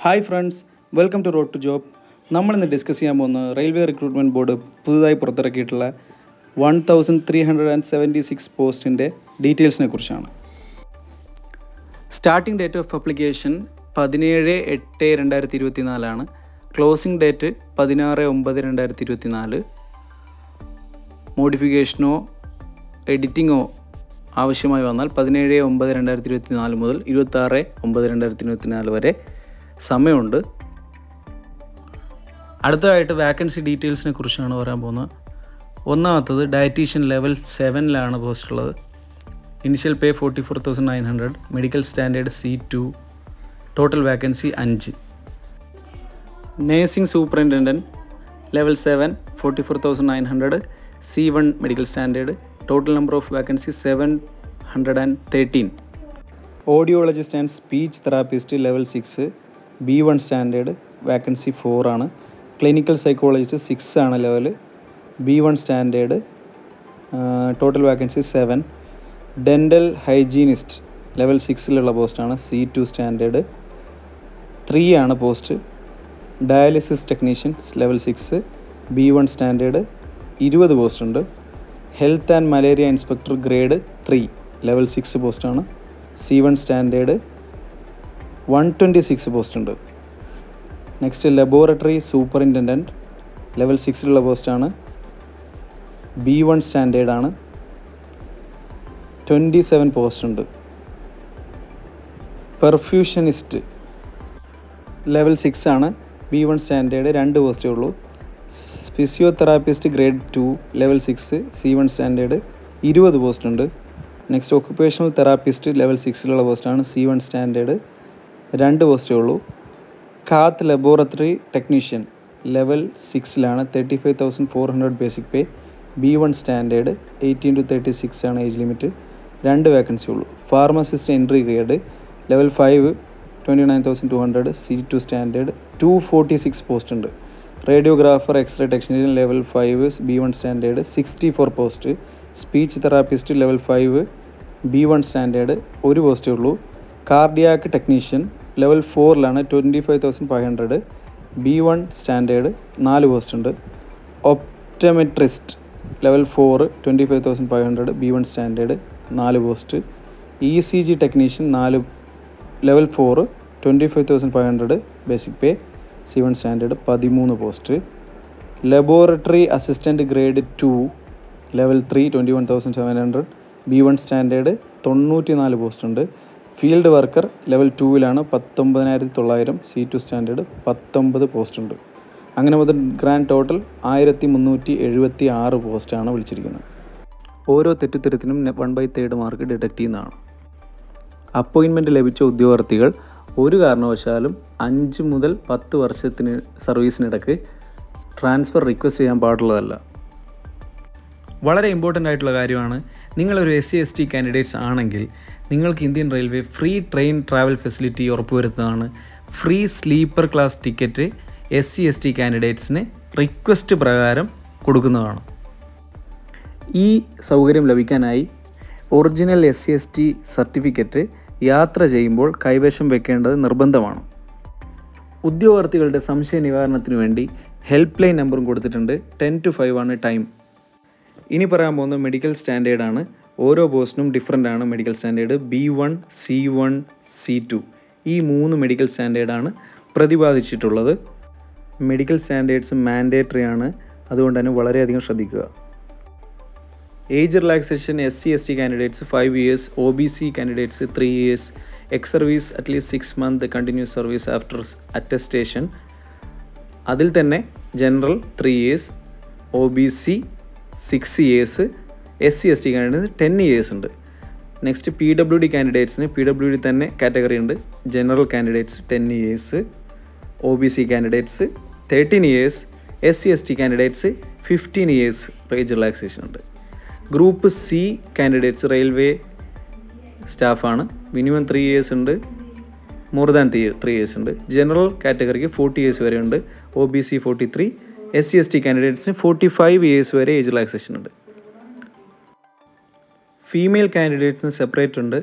Hi friends, welcome to road to job. നമ്മളിന്ന് discuss ചെയ്യാൻ പോകുന്ന റെയിൽവേ റിക്രൂട്ട്മെൻറ്റ് ബോർഡ് പുതുതായി പുറത്തിറക്കിയിട്ടുള്ള 1376 പോസ്റ്റിൻ്റെ ഡീറ്റെയിൽസിനെ കുറിച്ചാണ്. Starting date of application 17/8/2024 closing date 16/9/2024. മോഡിഫിക്കേഷനോ എഡിറ്റിങ്ങോ ആവശ്യമായി വന്നാൽ 17/9/2024 മുതൽ 26/9/2024 വരെ സമയമുണ്ട്. അടുത്തതായിട്ട് വാക്കൻസി ഡീറ്റെയിൽസിനെ കുറിച്ചാണ് പറയാൻ പോകുന്നത്. ഒന്നാമത്തത് ഡയറ്റീഷ്യൻ ലെവൽ 7 പോസ്റ്റ് ഉള്ളത്. Initial pay 44,900, medical standard C2, total vacancy 5. Nursing superintendent level 7 44,900, C1 medical standard, total number of vacancy 713. Audiologist and speech therapist level 6 B1 standard, vacancy 4 ആണ്. ക്ലിനിക്കൽ സൈക്കോളജിസ്റ്റ് 6 ആണ് level, B1 standard, total vacancy 7. Dental hygienist level 6 പോസ്റ്റാണ്, C2 standard, 3 ആണ് post. Dialysis technicians level 6 B1 standard, 20 post ഉണ്ട്. Health and malaria inspector grade 3 level 6 പോസ്റ്റാണ്, C1 standard, 126 post ഉണ്ട്. Next laboratory superintendent level 6 പോസ്റ്റാണ്, B1 സ്റ്റാൻഡേർഡാണ്, 27 post ഉണ്ട്. Perfusionist level 6 ആണ്, B1 standard, 2 പോസ്റ്റേ ഉള്ളൂ. Physiotherapist grade 2 level 6 C1 standard, 20 post ഉണ്ട്. Next occupational therapist level 6 പോസ്റ്റാണ്, C1 standard, 2 പോസ്റ്റേ ഉള്ളൂ. കാത്ത് laboratory technician level 6 35,400 basic pay, B1 standard, 18 to 36 ആണ് ഏജ് ലിമിറ്റ്, 2 വേക്കൻസി ഉള്ളൂ. Pharmacist entry grade level 5 29,200, C2 standard, 246 post ഉണ്ട്. Radiographer x-ray technician level 5 B1 standard, 64 post. Speech therapist level 5 B1 standard, 1 പോസ്റ്റേ ഉള്ളൂ. Cardiac technician level 4 25,500, B1 standard, 4 post ഉണ്ട്. Optometrist level 4 25,500, B1 standard, 4 post. ECG technician level 4 25,500 basic pay, C1 standard, 13 post. Laboratory assistant grade 2 level 3 21,700, B1 standard, 94 post ഉണ്ട്. Field worker level 2 19,900, C2 standard, 19 post ഉണ്ട്. അങ്ങനെ മുതൽ grand total 1376 പോസ്റ്റാണ് വിളിച്ചിരിക്കുന്നത്. ഓരോ തെറ്റുത്തരത്തിനും 1/3 mark deduct ചെയ്യുന്നതാണ്. Appointment ലഭിച്ച ഉദ്യോഗാർത്ഥികൾ ഒരു കാരണവശാലും 5 മുതൽ 10 വർഷത്തിന് സർവീസിനിടയ്ക്ക് ട്രാൻസ്ഫർ റിക്വസ്റ്റ് ചെയ്യാൻ പാടുള്ളതല്ല. വളരെ ഇമ്പോർട്ടൻ്റ് ആയിട്ടുള്ള കാര്യമാണ്, നിങ്ങളൊരു SC/ST കാൻഡിഡേറ്റ്സ് ആണെങ്കിൽ നിങ്ങൾക്ക് Indian railway free train travel facility ഉറപ്പുവരുത്തുന്നതാണ്. Free sleeper class ticket SC/ST കാൻഡിഡേറ്റ്സിന് റിക്വസ്റ്റ് പ്രകാരം കൊടുക്കുന്നതാണ്. ഈ സൗകര്യം ലഭിക്കാനായി ഒറിജിനൽ SC/ST സർട്ടിഫിക്കറ്റ് യാത്ര ചെയ്യുമ്പോൾ കൈവശം വെക്കേണ്ടത് നിർബന്ധമാണ്. ഉദ്യോഗാർത്ഥികളുടെ സംശയ നിവാരണത്തിന് വേണ്ടി ഹെൽപ്പ് ലൈൻ നമ്പറും കൊടുത്തിട്ടുണ്ട്. 10 to 5 ആണ് ടൈം. ഇനി പറയാൻ പോകുന്നത് മെഡിക്കൽ സ്റ്റാൻഡേർഡാണ്. ഓരോ പോസ്റ്റിനും ഡിഫറൻ്റ് ആണ് medical standard. B1, C1, C2 ഈ 3 മെഡിക്കൽ സ്റ്റാൻഡേർഡാണ് പ്രതിപാദിച്ചിട്ടുള്ളത്. മെഡിക്കൽ സ്റ്റാൻഡേർഡ്സ് മാൻഡേറ്ററി ആണ്, അതുകൊണ്ട് തന്നെ വളരെയധികം ശ്രദ്ധിക്കുക. Age relaxation SC/ST candidates 5 years, OBC candidates 3 years, ex service at least 6 months continuous service after attestation. അതിൽ തന്നെ general 3 years, OBC 6 years, SC/ST candidates 10 years ഉണ്ട്. Next PWD കാൻഡിഡേറ്റ്സിന് PWD തന്നെ കാറ്റഗറി ഉണ്ട്. General candidates 10 years, OBC candidates 13 years, SC/ST candidates 15 years age relaxation ഉണ്ട്. Group C candidates railway സ്റ്റാഫാണ്. Minimum 3 years ഉണ്ട്, more than 3 years ഉണ്ട്. General കാറ്റഗറിക്ക് 40 years വരെ ഉണ്ട്, OBC 43, SC/ST കാൻഡിഡേറ്റ്സിന് 45 years വരെ ഏജ് റിലാക്സേഷൻ ഉണ്ട്. ഫീമെയിൽ കാൻഡിഡേറ്റ്സിന് സെപ്പറേറ്റ് ഉണ്ട്,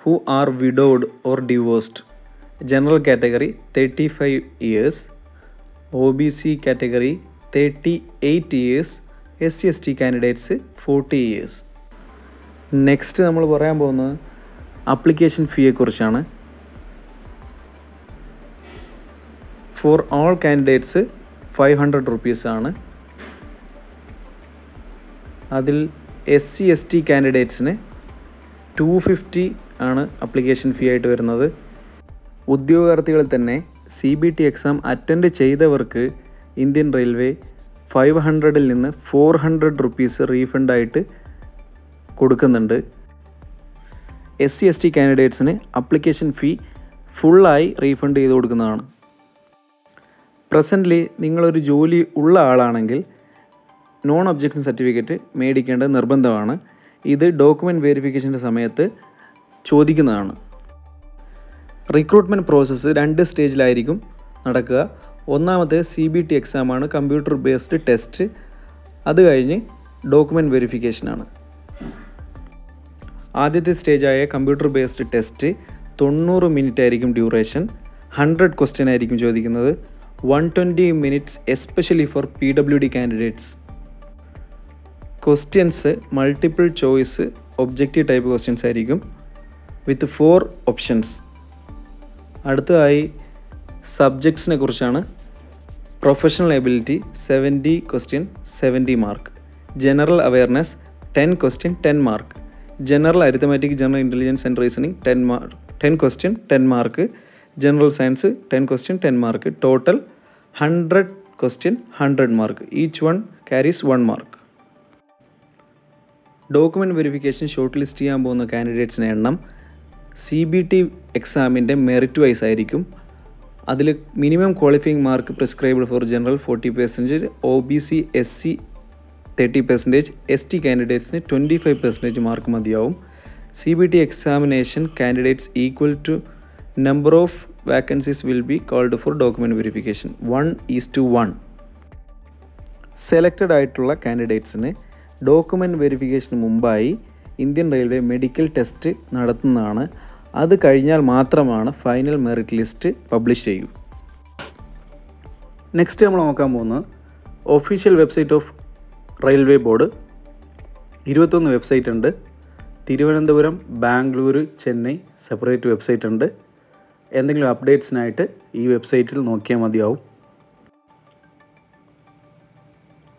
who are widowed or divorced. General category 35 years, OBC category 38 years, SC/ST candidates 40 years. Next നമ്മൾ പറയാൻ പോകുന്നത് ആപ്ലിക്കേഷൻ ഫീയെക്കുറിച്ചാണ്. ഫോർ ഓൾ കാൻഡിഡേറ്റ്സ് 500 റുപ്പീസാണ്. അതിൽ SC/ST കാൻഡിഡേറ്റ്സിന് 250 ആണ് ആപ്ലിക്കേഷൻ ഫീ ആയിട്ട് വരുന്നത്. ഉദ്യോഗാർത്ഥികളിൽ തന്നെ CBT എക്സാം അറ്റൻഡ് ചെയ്തവർക്ക് ഇന്ത്യൻ റെയിൽവേ 500-ൽ നിന്ന് 400 റുപ്പീസ് റീഫണ്ടായിട്ട് കൊടുക്കുന്നുണ്ട്. SC/ST കാൻഡിഡേറ്റ്സിന് ആപ്ലിക്കേഷൻ ഫീ ഫുള്ളായി റീഫണ്ട് ചെയ്ത് കൊടുക്കുന്നതാണ്. പ്രസൻ്റ്ലി നിങ്ങളൊരു ജോലി ഉള്ള ആളാണെങ്കിൽ നോൺ ഒബ്ജക്ഷൻ സർട്ടിഫിക്കറ്റ് മേടിക്കേണ്ടത് നിർബന്ധമാണ്. ഇത് ഡോക്യുമെൻറ്റ് വെരിഫിക്കേഷൻ്റെ സമയത്ത് ചോദിക്കുന്നതാണ്. റിക്രൂട്ട്മെൻറ്റ് പ്രോസസ്സ് 2 സ്റ്റേജിലായിരിക്കും നടക്കുക. ഒന്നാമത്തെ CBT എക്സാമാണ്, കമ്പ്യൂട്ടർ ബേസ്ഡ് ടെസ്റ്റ്. അത് കഴിഞ്ഞ് ഡോക്യുമെൻറ്റ് വെരിഫിക്കേഷനാണ്. ആദ്യത്തെ സ്റ്റേജായ കമ്പ്യൂട്ടർ ബേസ്ഡ് ടെസ്റ്റ് 90 മിനിറ്റ് ആയിരിക്കും ഡ്യൂറേഷൻ. 100 ക്വസ്റ്റ്യൻ ആയിരിക്കും ചോദിക്കുന്നത്. 120 minutes especially for PWD candidates. Questions multiple choice objective type questions ആയിരിക്കും വിത്ത് 4 ഓപ്ഷൻസ്. അടുത്തതായി സബ്ജക്ട്സിനെ കുറിച്ചാണ്. Professional ability 70 question 70 mark. General awareness 10 question 10 mark. General arithmetic, general intelligence and reasoning 10 question 10 mark. General science 10 question 10 mark. Total 100 question 100 mark. Each one carries 1 mark. Document verification short list ചെയ്യാൻ പോകുന്ന കാൻഡിഡേറ്റ്സിൻ്റെ എണ്ണം CBT എക്സാമിൻ്റെ merit wise ആയിരിക്കും. അതിൽ minimum qualifying mark prescribed for general 40%, OBC SC 30%, ST കാൻഡിഡേറ്റ്സിന് 25% mark മതിയാവും. CBT examination candidates equal to number of vacancies will be called for document verification 1:1. Selected ആയിട്ടുള്ള കാൻഡിഡേറ്റ്സിന് ഡോക്യുമെൻറ്റ് വെരിഫിക്കേഷന് മുമ്പായി ഇന്ത്യൻ റെയിൽവേ മെഡിക്കൽ ടെസ്റ്റ് നടത്തുന്നതാണ്. അത് കഴിഞ്ഞാൽ മാത്രമാണ് ഫൈനൽ മെറിറ്റ് ലിസ്റ്റ് പബ്ലിഷ് ചെയ്യൂ. നെക്സ്റ്റ് നമ്മൾ നോക്കാൻ പോകുന്നത് official website of railway board. 21 website ഉണ്ട്. തിരുവനന്തപുരം, ബാംഗ്ലൂർ, ചെന്നൈ സെപ്പറേറ്റ് വെബ്സൈറ്റ് ഉണ്ട്. എന്തെങ്കിലും അപ്ഡേറ്റ്സിനായിട്ട് ഈ വെബ്സൈറ്റിൽ നോക്കിയാൽ മതിയാവും.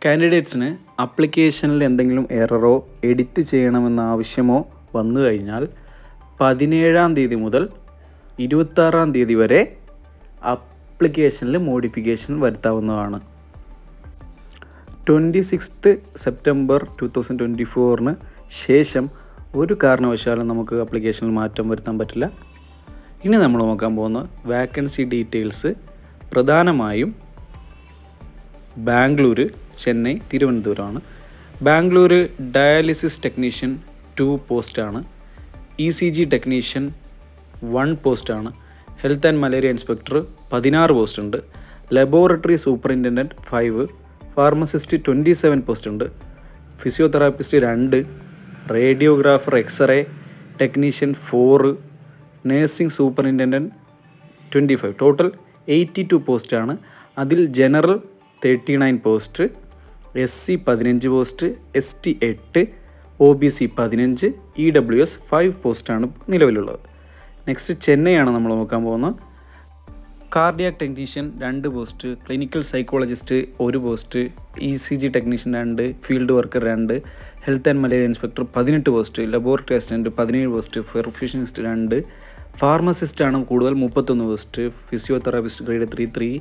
കാൻഡിഡേറ്റ്സിന് ആപ്ലിക്കേഷനിൽ എന്തെങ്കിലും എററോ എഡിറ്റ് ചെയ്യണമെന്ന ആവശ്യമോ വന്നു കഴിഞ്ഞാൽ 17-ാം തീയതി മുതൽ 26-ാം തീയതി വരെ ആപ്ലിക്കേഷനിൽ മോഡിഫിക്കേഷൻ വരുത്താവുന്നതാണ്. 26 സെപ്റ്റംബർ 2024 ശേഷം ഒരു കാരണവശാലും നമുക്ക് ആപ്ലിക്കേഷനിൽ മാറ്റം വരുത്താൻ പറ്റില്ല. ഇനി നമ്മൾ നോക്കാൻ പോകുന്ന വാക്കൻസി ഡീറ്റെയിൽസ് പ്രധാനമായും ബാംഗ്ലൂർ, ചെന്നൈ, തിരുവനന്തപുരമാണ്. ബാംഗ്ലൂർ ഡയാലിസിസ് ടെക്നീഷ്യൻ 2 പോസ്റ്റാണ്. ECG ടെക്നീഷ്യൻ 1 പോസ്റ്റാണ്. Health and malaria inspector 16 post ഉണ്ട്. Laboratory superintendent 5. ഫാർമസിസ്റ്റ് 27 പോസ്റ്റ് ഉണ്ട്. Physiotherapist 2. Radiographer x-ray technician 4. Nursing superintendent 25. Total 82 പോസ്റ്റാണ്. അതിൽ general 39 post, SC 15 post, ST 8, OBC 15, EWS 5 പോസ്റ്റാണ് നിലവിലുള്ളത്. നെക്സ്റ്റ് ചെന്നൈയാണ് നമ്മൾ നോക്കാൻ പോകുന്നത്. Cardiac technician 2 post, clinical psychologist 1 post, ECG technician 2, field worker 2, health and malaria inspector 18 post, laboratory assistant 17 post, perfusionist 2, ഫാർമസിസ്റ്റാണ് കൂടുതൽ 31 post, physiotherapist grade 3,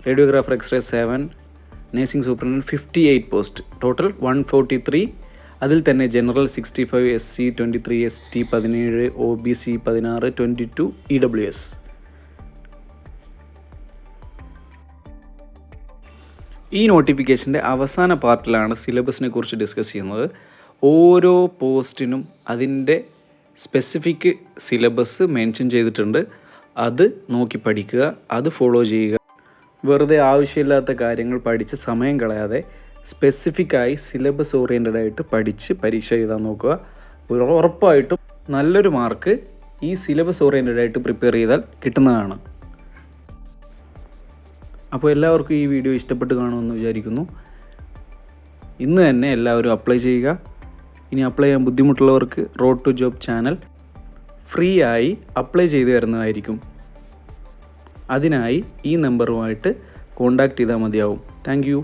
radiographer x ray 7, nursing superintendent 58 post. Total 143. അതിൽ തന്നെ general 65, SC 23, ST 17, OBC 16, 22, EWS. ഈ നോട്ടിഫിക്കേഷൻ്റെ അവസാന പാർട്ടിലാണ് സിലബസിനെ കുറിച്ച് discuss ചെയ്യുന്നത്. ഓരോ പോസ്റ്റിനും അതിൻ്റെ സ്പെസിഫിക് സിലബസ് മെൻഷൻ ചെയ്തിട്ടുണ്ട്. അത് നോക്കി പഠിക്കുക, അത് ഫോളോ ചെയ്യുക. വെറുതെ ആവശ്യമില്ലാത്ത കാര്യങ്ങൾ പഠിച്ച് സമയം കളയാതെ സ്പെസിഫിക്കായി സിലബസ് ഓറിയൻറ്റഡ് ആയിട്ട് പഠിച്ച് പരീക്ഷ എഴുതാൻ നോക്കുക. ഉറപ്പായിട്ടും നല്ലൊരു മാർക്ക് ഈ സിലബസ് ഓറിയൻറ്റഡ് ആയിട്ട് പ്രിപ്പയർ ചെയ്താൽ കിട്ടുന്നതാണ്. അപ്പോൾ എല്ലാവർക്കും ഈ വീഡിയോ ഇഷ്ടപ്പെട്ട് കാണുമെന്ന് വിചാരിക്കുന്നു. ഇന്ന് തന്നെ എല്ലാവരും അപ്ലൈ ചെയ്യുക. ഇനി അപ്ലൈ ചെയ്യാൻ ബുദ്ധിമുട്ടുള്ളവർക്ക് road to job channel free ആയി അപ്ലൈ ചെയ്ത് തരുന്നതായിരിക്കും. അതിനായി ഈ നമ്പറുമായിട്ട് കോൺടാക്റ്റ് ചെയ്താൽ മതിയാവും. Thank U.